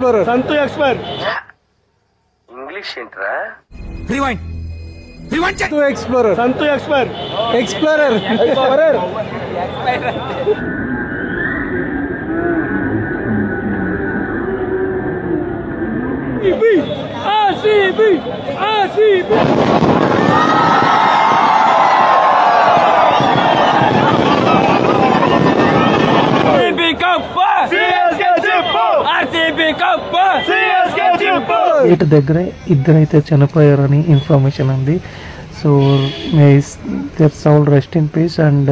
Explorer Santu explorer English ఏంట్రా? Santu explorer Santu explorer explorer explorer RCB RCB gate దగ్గర ఇద్దరైతే చనిపోయారని ఇన్ఫర్మేషన్ ఉంది. So their soul rest in peace. And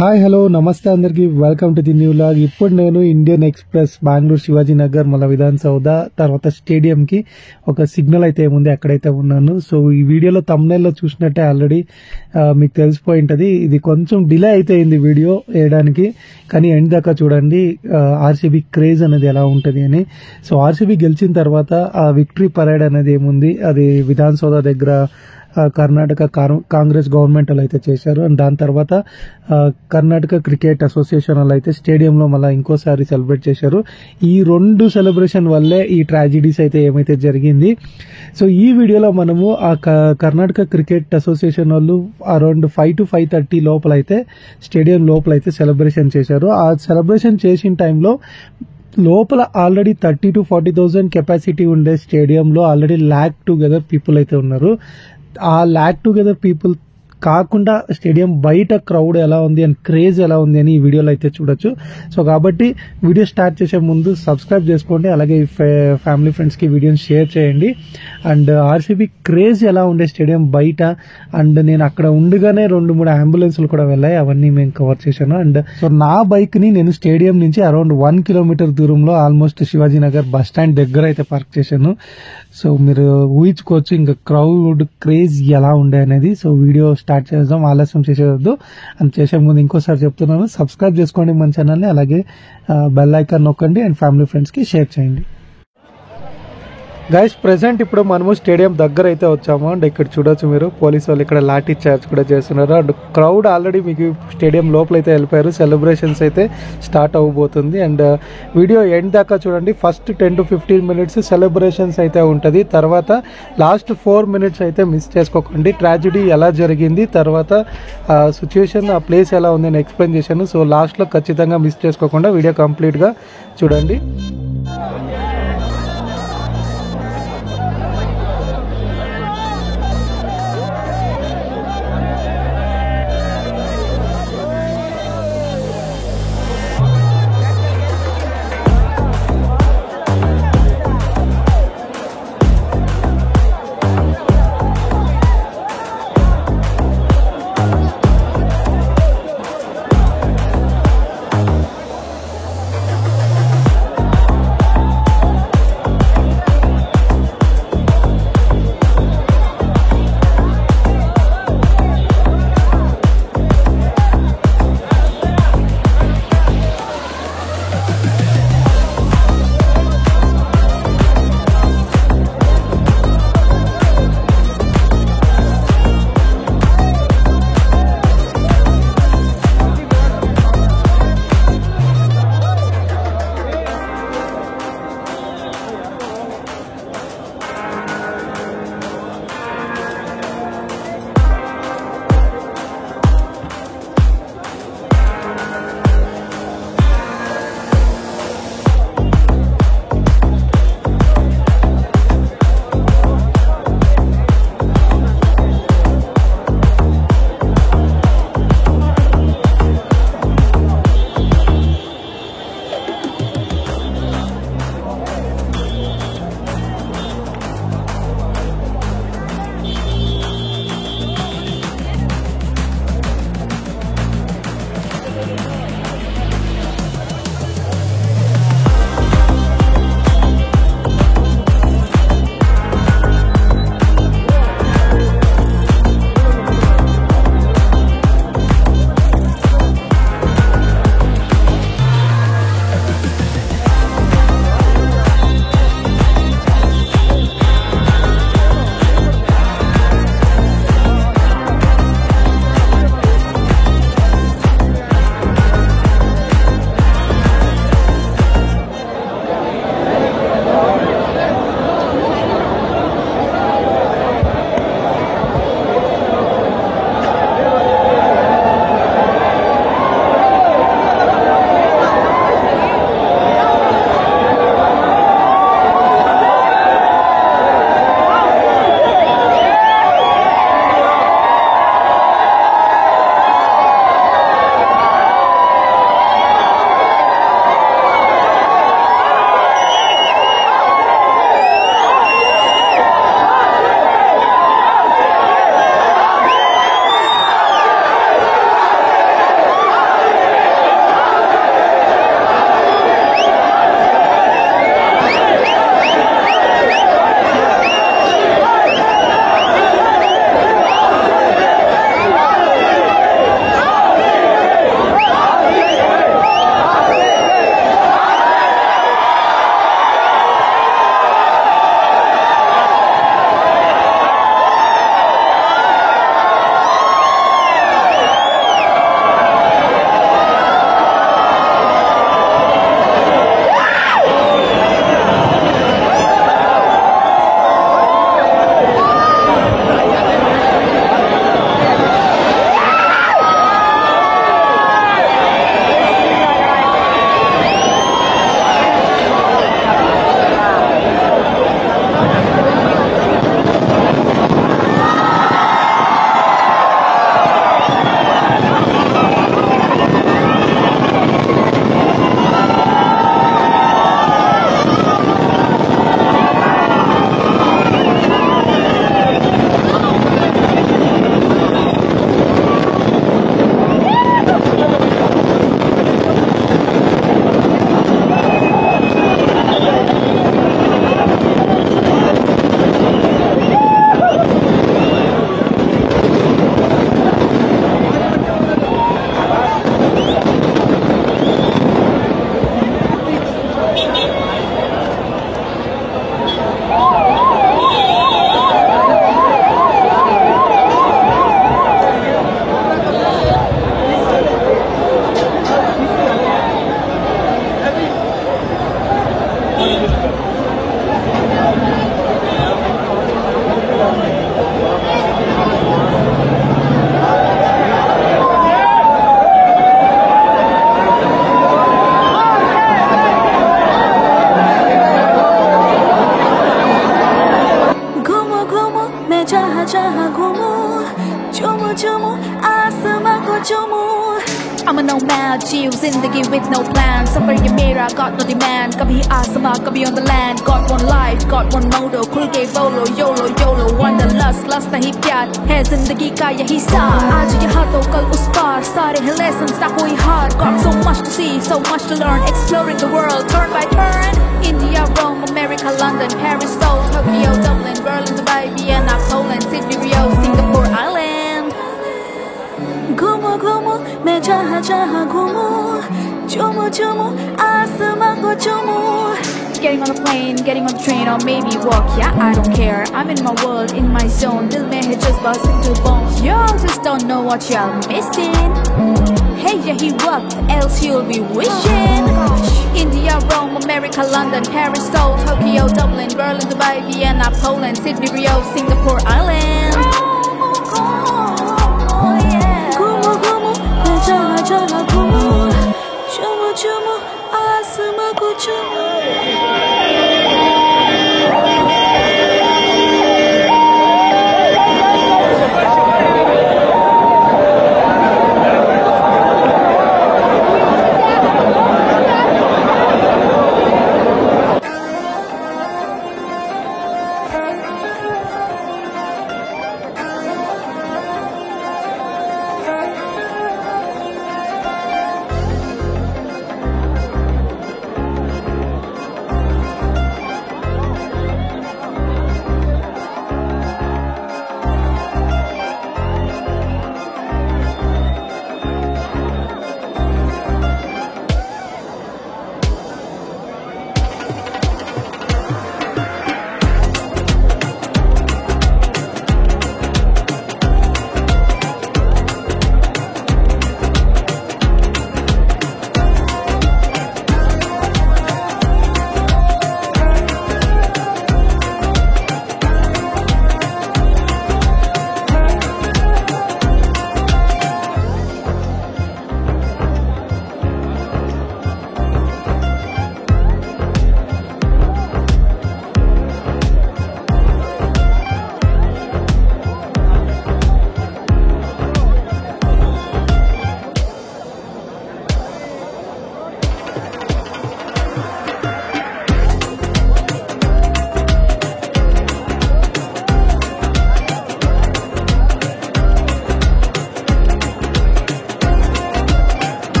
hi hello నమస్తే అందరికి, welcome to the new log. ఇప్పుడు నేను ఇండియన్ ఎక్స్ప్రెస్ బెంగళూరు శివాజీ నగర్ మళ్ళీ విధాన్ సౌద తర్వాత స్టేడియం కి ఒక సిగ్నల్ అయితే ఏముంది అక్కడైతే ఉన్నాను. సో ఈ వీడియోలో తమ్నైల్లో చూసినట్టే ఆల్రెడీ మీకు తెలిసిపోయి ఉంటది. ఇది కొంచెం డిలే అయితే అయింది వీడియో వేయడానికి, కానీ ఎండ్ దాకా చూడండి ఆర్సీబీ క్రేజ్ అనేది ఎలా ఉంటది అని. సో ఆర్సీబీ గెలిచిన తర్వాత ఆ విక్టరీ పరేడ్ అనేది ఏముంది అది విధాన్ సౌద దగ్గర కర్ణాటక కాంగ్రెస్ గవర్నమెంట్ వాళ్ళు అయితే చేశారు. అండ్ దాని తర్వాత కర్ణాటక క్రికెట్ అసోసియేషన్ వాళ్ళు అయితే స్టేడియంలో మళ్ళీ ఇంకోసారి సెలబ్రేట్ చేశారు. ఈ రెండు సెలబ్రేషన్ వల్లే ఈ ట్రాజిడీస్ అయితే ఏమైతే జరిగింది. సో ఈ వీడియోలో మనము ఆ కర్ణాటక క్రికెట్ అసోసియేషన్ వాళ్ళు అరౌండ్ 5 to 5:30 లోపల అయితే స్టేడియం లోపల అయితే సెలబ్రేషన్ చేశారు. ఆ సెలబ్రేషన్ చేసిన టైంలో లోపల ఆల్రెడీ 30,000 to 40,000 కెపాసిటీ ఉండే స్టేడియంలో ఆల్రెడీ ల్యాక్ టుగెదర్ పీపుల్ అయితే ఉన్నారు. ఆ ల్యాక్ టుగెదర్ పీపుల్ కాకుండా స్టేడియం బయట క్రౌడ్ ఎలా ఉంది అండ్ క్రేజ్ ఎలా ఉంది అని ఈ వీడియోలో అయితే చూడొచ్చు. సో కాబట్టి వీడియో స్టార్ట్ చేసే ముందు సబ్స్క్రైబ్ చేసుకోండి, అలాగే ఫ్యామిలీ ఫ్రెండ్స్కి వీడియోని షేర్ చేయండి. అండ్ ఆర్సీబీ క్రేజ్ ఎలా ఉండే స్టేడియం బయట, అండ్ నేను అక్కడ ఉండగానే 2-3 అంబులెన్స్లు కూడా వెళ్ళాయి, అవన్నీ మేము కవర్ చేశాను. అండ్ సో నా బైక్ని నేను స్టేడియం నుంచి అరౌండ్ 1 kilometer దూరంలో almost Shivaji Nagar bus stand దగ్గర అయితే పార్క్ చేశాను. సో మీరు ఊహించుకోవచ్చు ఇంకా క్రౌడ్ క్రేజ్ ఎలా ఉండే అనేది. సో వీడియో స్టార్ట్ చేద్దాం, ఆలస్యం చేసేవద్దు. అని చేసే ముందు ఇంకోసారి చెప్తున్నాను, సబ్స్క్రైబ్ చేసుకోండి మన ఛానల్ని, అలాగే బెల్ ఐకాన్ నొక్కండి అండ్ ఫ్యామిలీ ఫ్రెండ్స్కి షేర్ చేయండి. గైస్ ప్రెసెంట్ ఇప్పుడు మనము స్టేడియం దగ్గర అయితే వచ్చాము. అండ్ ఇక్కడ చూడొచ్చు మీరు పోలీసు వాళ్ళు ఇక్కడ లాఠీ చార్జ్ కూడా చేస్తున్నారు. అండ్ క్రౌడ్ ఆల్రెడీ మీకు స్టేడియం లోపల అయితే వెళ్ళిపోయారు. సెలబ్రేషన్స్ అయితే స్టార్ట్ అవ్వబోతుంది. అండ్ వీడియో ఎండ్ దాకా చూడండి. ఫస్ట్ 10 to 15 minutes సెలబ్రేషన్స్ అయితే ఉంటుంది. తర్వాత లాస్ట్ 4 minutes అయితే మిస్ చేసుకోకండి. ట్రాజడీ ఎలా జరిగింది, తర్వాత సిచ్యువేషన్ ఆ ప్లేస్ ఎలా ఉంది అని ఎక్స్ప్లెయిన్ చేశాను. సో లాస్ట్లో ఖచ్చితంగా మిస్ చేసుకోకుండా వీడియో కంప్లీట్గా చూడండి. मैं जहाँ जहाँ घूमूं चूमूं चूमूं आसमां को चूमूं I'm a nomad, chill zindagi with no plan. Safar ye mera, got no demand. Kabhi आसमां, kabhi on the land. Got one life, got one motto. खुल के बोलो, YOLO YOLO. Wanderlust, lust नहीं प्यार है जिंदगी का यही सार. आज यहाँ तो कल उस पार. सारे हैं lessons ना कोई हार. Got so much to see, so much to learn. Exploring the world, turn by turn. India, Rome, America, London, Paris, Seoul, Tokyo, Dublin, Berlin, Dubai, Vienna, Poland, Sydney, Rio, Singapore, Island. घूमो घूमो मैं जहाँ जहाँ घूमूं चूमूं चूमूं आसमां को चूमूं Getting on a plane, getting on the train or maybe walk, yeah I don't care I'm in my world, in my zone दिल में है just buzzing to bone You just don't know what you're missing Hey यही वक्त, else you'll be wishing India, Rome, America, London, Paris, Seoul, Tokyo, Dublin, Berlin, Dubai, Vienna, Poland, Sydney, Rio, Singapore, Island जहाँ जहाँ घूमूं चूमूं चूमूं आसमां को चूमूं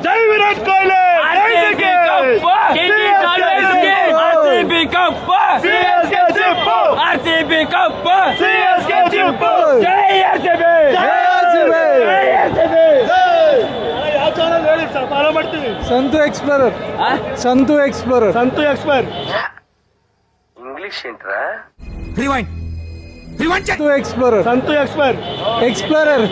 जय Virat Kohli follow ಮಾಡ್ತೀವಿ. సంతు explorer Santu explorer English ఏంట్రా? Santu explorer explorer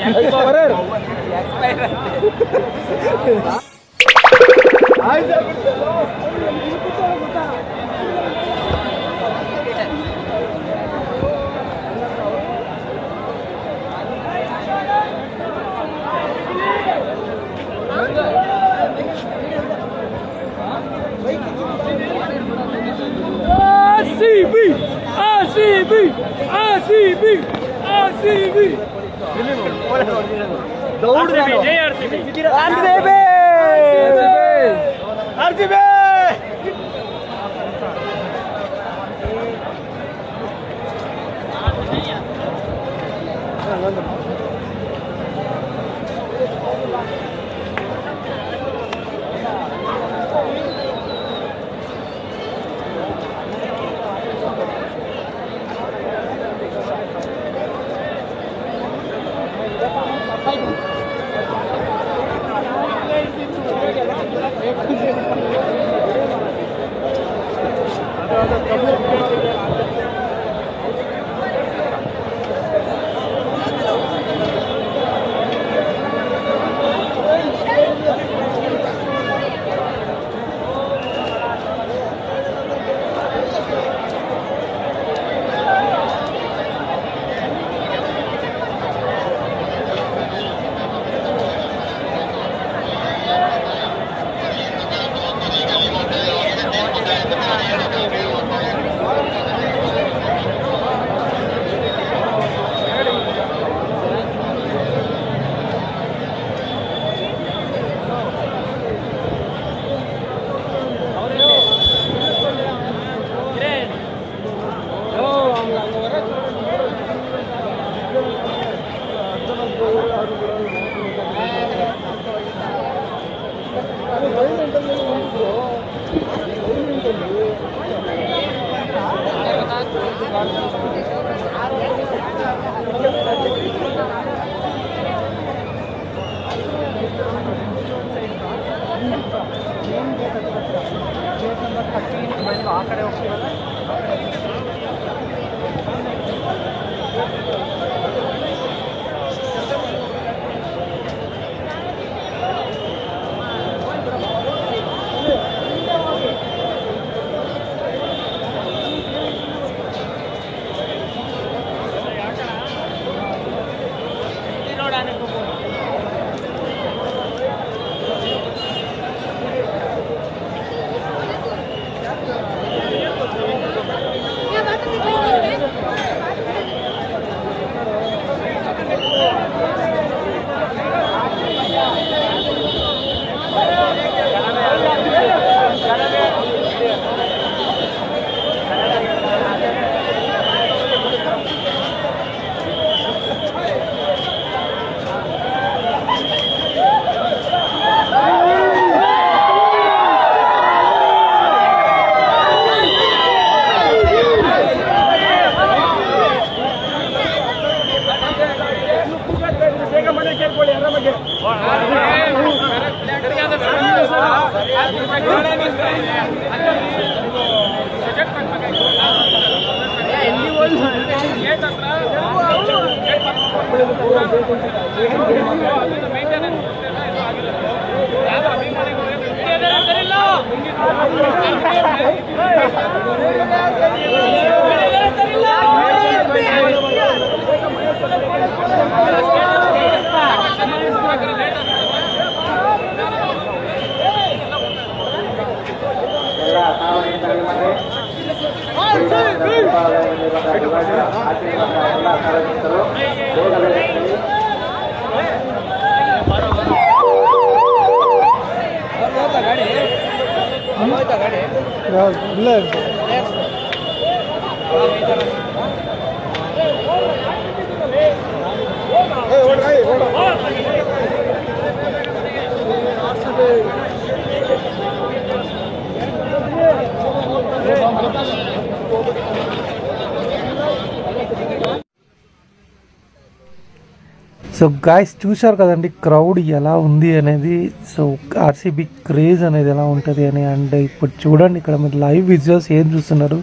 so guys చూశారు కదండి క్రౌడ్ ఎలా ఉంది అనేది. సో ఆర్సీబీ క్రేజ్ అనేది ఎలా ఉంటుంది అని. అండ్ ఇప్పుడు చూడండి ఇక్కడ మీరు లైవ్ విజువల్స్ ఏం చూస్తున్నారు,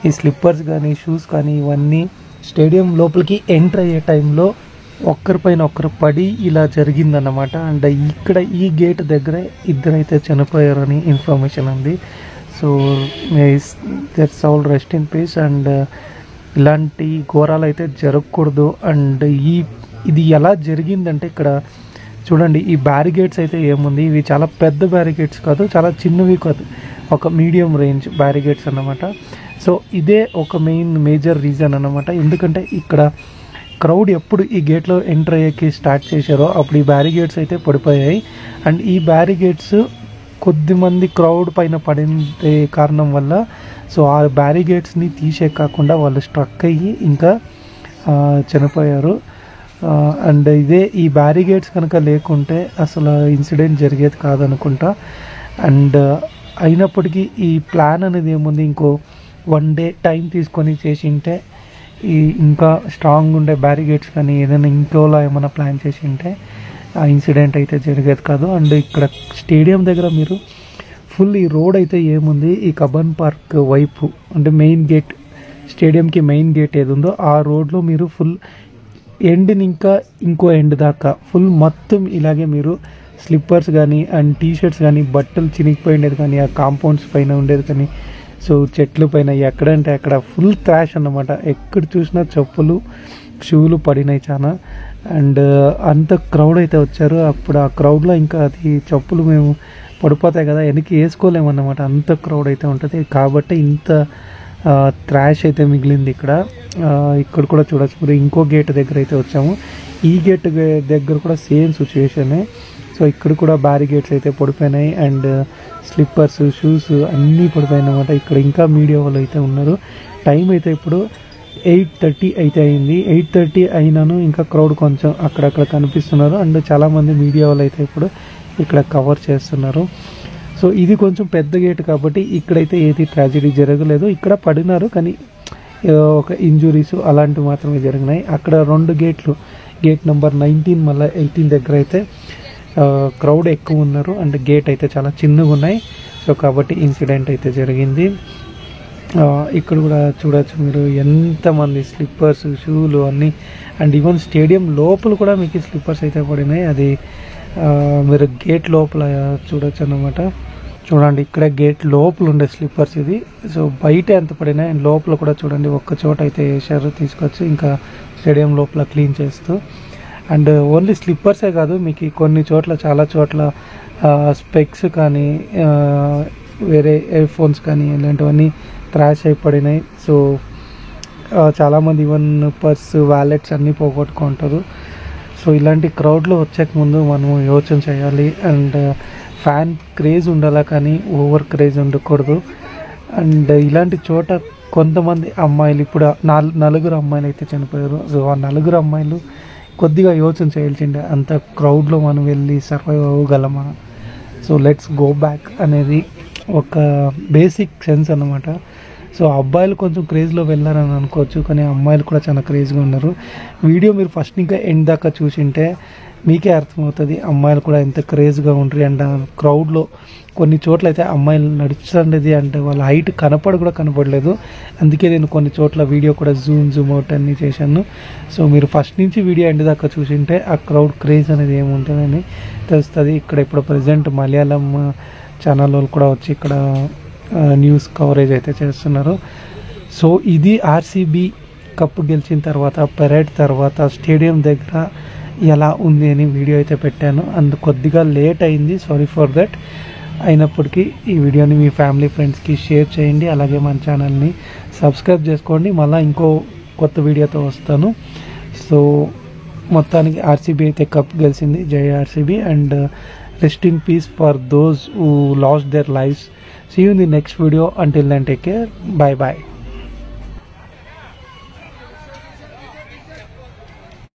ఈ స్లిప్పర్స్ కానీ షూస్ కానీ ఇవన్నీ స్టేడియం లోపలికి ఎంటర్ అయ్యే టైంలో ఒక్కరిపైన ఒక్కరు పడి ఇలా జరిగిందన్నమాట. అండ్ ఇక్కడ ఈ గేట్ దగ్గరే ఇద్దరైతే చనిపోయారని ఇన్ఫర్మేషన్ ఉంది. So that's all rest in peace. And ఇలాంటి ఘోరాలు అయితే జరగకూడదు. అండ్ ఇది ఎలా జరిగిందంటే ఇక్కడ చూడండి, ఈ బ్యారిగేడ్స్ అయితే ఏముంది, ఇవి చాలా పెద్ద బ్యారిగేడ్స్ కాదు, చాలా చిన్నవి కాదు, ఒక మీడియం రేంజ్ బ్యారిగేడ్స్ అన్నమాట. సో ఇదే ఒక మేజర్ రీజన్ అన్నమాట. ఎందుకంటే ఇక్కడ క్రౌడ్ ఎప్పుడు ఈ గేట్లో ఎంటర్ అయ్యేకి స్టార్ట్ చేశారో అప్పుడు ఈ బ్యారిగేడ్స్ అయితే పడిపోయాయి. అండ్ ఈ బ్యారిగేడ్స్ కొద్దిమంది క్రౌడ్ పైన పడే కారణం వల్ల సో ఆ బ్యారిగేడ్స్ని తీసే కాకుండా వాళ్ళు స్ట్రక్ అయ్యి ఇంకా చనిపోయారు. అండ్ ఇదే ఈ బ్యారిగేడ్స్ కనుక లేకుంటే అసలు ఇన్సిడెంట్ జరిగేది కాదనుకుంటా. అండ్ అయినప్పటికీ ఈ ప్లాన్ అనేది ఏముంది, ఇంకో 1 day టైం తీసుకొని చేసింటే ఈ ఇంకా స్ట్రాంగ్ ఉండే బ్యారిగేడ్స్ కానీ ఏదైనా ఇంకోలా ఏమైనా ప్లాన్ చేసింటే ఆ ఇన్సిడెంట్ అయితే జరిగేది కాదు. అండ్ ఇక్కడ స్టేడియం దగ్గర మీరు ఫుల్ ఈ రోడ్ అయితే ఏముంది, ఈ కబన్ పార్క్ వైపు అంటే మెయిన్ గేట్, స్టేడియంకి మెయిన్ గేట్ ఏది ఉందో ఆ రోడ్లో మీరు ఫుల్ ఎండ్ని ఇంకా ఇంకో ఎండ్ దాకా ఫుల్ మొత్తం ఇలాగే మీరు స్లిప్పర్స్ కానీ అండ్ టీషర్ట్స్ కానీ బట్టలు చినిగిపోయిండేది కానీ ఆ కాంపౌండ్స్ పైన ఉండేది కానీ సో చెట్ల పైన ఎక్కడంటే అక్కడ ఫుల్ థ్రాష్ అన్నమాట. ఎక్కడ చూసినా చెప్పులు షూలు పడినాయి చాలా. అండ్ అంత క్రౌడ్ అయితే వచ్చారు. అప్పుడు ఆ క్రౌడ్లో ఇంకా అది చెప్పులు మేము పడిపోతాయి కదా, వెనక్కి వేసుకోలేమన్నమాట, అంత క్రౌడ్ అయితే ఉంటుంది. కాబట్టి ఇంత థ్రాష్ అయితే మిగిలింది ఇక్కడ. ఇక్కడ కూడా చూడొచ్చు. మీరు ఇంకో గేట్ దగ్గర అయితే వచ్చాము. ఈ గేట్ దగ్గర కూడా సేమ్ సిచ్యువేషనే. సో ఇక్కడ కూడా బ్యారిగేట్స్ అయితే పడిపోయినాయి అండ్ స్లిప్పర్స్ షూస్ అన్నీ పడిపోయాయి అన్నమాట. ఇక్కడ ఇంకా మీడియా వాళ్ళు అయితే ఉన్నారు. టైం అయితే ఇప్పుడు 8:30 అయితే అయింది. 8:30 అయినాను ఇంకా క్రౌడ్ కొంచెం అక్కడక్కడ కనిపిస్తున్నారు. అండ్ చాలామంది మీడియా వాళ్ళు అయితే ఇప్పుడు ఇక్కడ కవర్ చేస్తున్నారు. సో ఇది కొంచెం పెద్ద గేట్ కాబట్టి ఇక్కడైతే ఏది ట్రాజెడీ జరగలేదు. ఇక్కడ పడినారు కానీ ఒక ఇంజురీస్ అలాంటివి మాత్రమే జరిగినాయి. అక్కడ 2 గేట్లు, గేట్ నెంబర్ 19 మళ్ళీ 18 దగ్గర అయితే క్రౌడ్ ఎక్కువ ఉన్నారు అండ్ గేట్ అయితే చాలా చిన్నగా ఉన్నాయి. సో కాబట్టి ఇన్సిడెంట్ అయితే జరిగింది. ఇక్కడ కూడా చూడవచ్చు మీరు ఎంతమంది స్లిప్పర్స్ షూలు అన్నీ. అండ్ ఈవెన్ స్టేడియం లోపల కూడా మీకు స్లిప్పర్స్ అయితే పడినాయి. అది మీరు గేట్ లోపల చూడొచ్చు అన్నమాట. చూడండి ఇక్కడ గేట్ లోపల ఉండే స్లిప్పర్స్ ఇది. సో బయట ఎంత పడినాయి అండ్ లోపల కూడా చూడండి ఒక్క చోట అయితే వేసారు తీసుకొచ్చి ఇంకా స్టేడియం లోపల క్లీన్ చేస్తూ. అండ్ ఓన్లీ స్లిప్పర్సే కాదు, మీకు కొన్ని చోట్ల చాలా చోట్ల స్పెక్స్ కానీ వేరే ఇయర్ ఫోన్స్ కానీ ఇలాంటివన్నీ క్రాష్ అయిపడినాయి. సో చాలామంది ఈవెన్ పర్స్ వ్యాలెట్స్ అన్నీ పోగొట్టుకుంటారు. సో ఇలాంటి క్రౌడ్లో వచ్చేక ముందు మనం యోచన చేయాలి. అండ్ ఫ్యాన్ క్రేజ్ ఉండాలా కానీ ఓవర్ క్రేజ్ ఉండకూడదు. అండ్ ఇలాంటి చోట కొంతమంది అమ్మాయిలు ఇప్పుడు 4 అమ్మాయిలు అయితే చనిపోయారు. సో ఆ 4 అమ్మాయిలు కొద్దిగా యోచన చేయాల్సిండే, అంత క్రౌడ్లో మనం వెళ్ళి సర్వైవ్ అవ్వగలమా. సో లెట్స్ గో బ్యాక్ అనేది ఒక బేసిక్ సెన్స్ అన్నమాట. సో అబ్బాయిలు కొంచెం క్రేజ్లో వెళ్ళారని అనుకోవచ్చు కానీ అమ్మాయిలు కూడా చాలా క్రేజ్గా ఉన్నారు. వీడియో మీరు ఫస్ట్ ఇంకా ఎండ్ దాకా చూసింటే మీకే అర్థమవుతుంది అమ్మాయిలు కూడా ఎంత క్రేజ్గా ఉంటారు. అండ్ క్రౌడ్లో కొన్ని చోట్ల అయితే అమ్మాయిలు నడుస్తుండేది అంటే వాళ్ళ హైట్ కూడా కనపడలేదు. అందుకే నేను కొన్ని చోట్ల వీడియో కూడా జూమ్ అవుట్ అన్నీ చేశాను. సో మీరు ఫస్ట్ నుంచి వీడియో ఎండ్ దాకా చూసింటే ఆ క్రౌడ్ క్రేజ్ అనేది ఏముంటుందని తెలుస్తుంది. ఇక్కడ ఇప్పుడు ప్రజెంట్ మలయాళం ఛానల్ వాళ్ళు కూడా వచ్చి ఇక్కడ న్యూస్ కవరేజ్ అయితే చేస్తున్నారు. సో ఇది ఆర్సీబీ కప్ గెలిచిన తర్వాత పెరేడ్ తర్వాత స్టేడియం దగ్గర ఎలా ఉంది అని వీడియో అయితే పెట్టాను. అందు కొద్దిగా లేట్ అయింది, సారీ ఫర్ దట్. అయినప్పటికీ ఈ వీడియోని మీ ఫ్యామిలీ ఫ్రెండ్స్కి షేర్ చేయండి. అలాగే మన ఛానల్ని సబ్స్క్రైబ్ చేసుకోండి. మళ్ళీ ఇంకో కొత్త వీడియోతో వస్తాను. సో మొత్తానికి ఆర్సీబీ అయితే కప్ గెలిచింది. జై RCB. And rest in piece for those who last there lifes. See you in the next video. Until then, take care. Bye bye.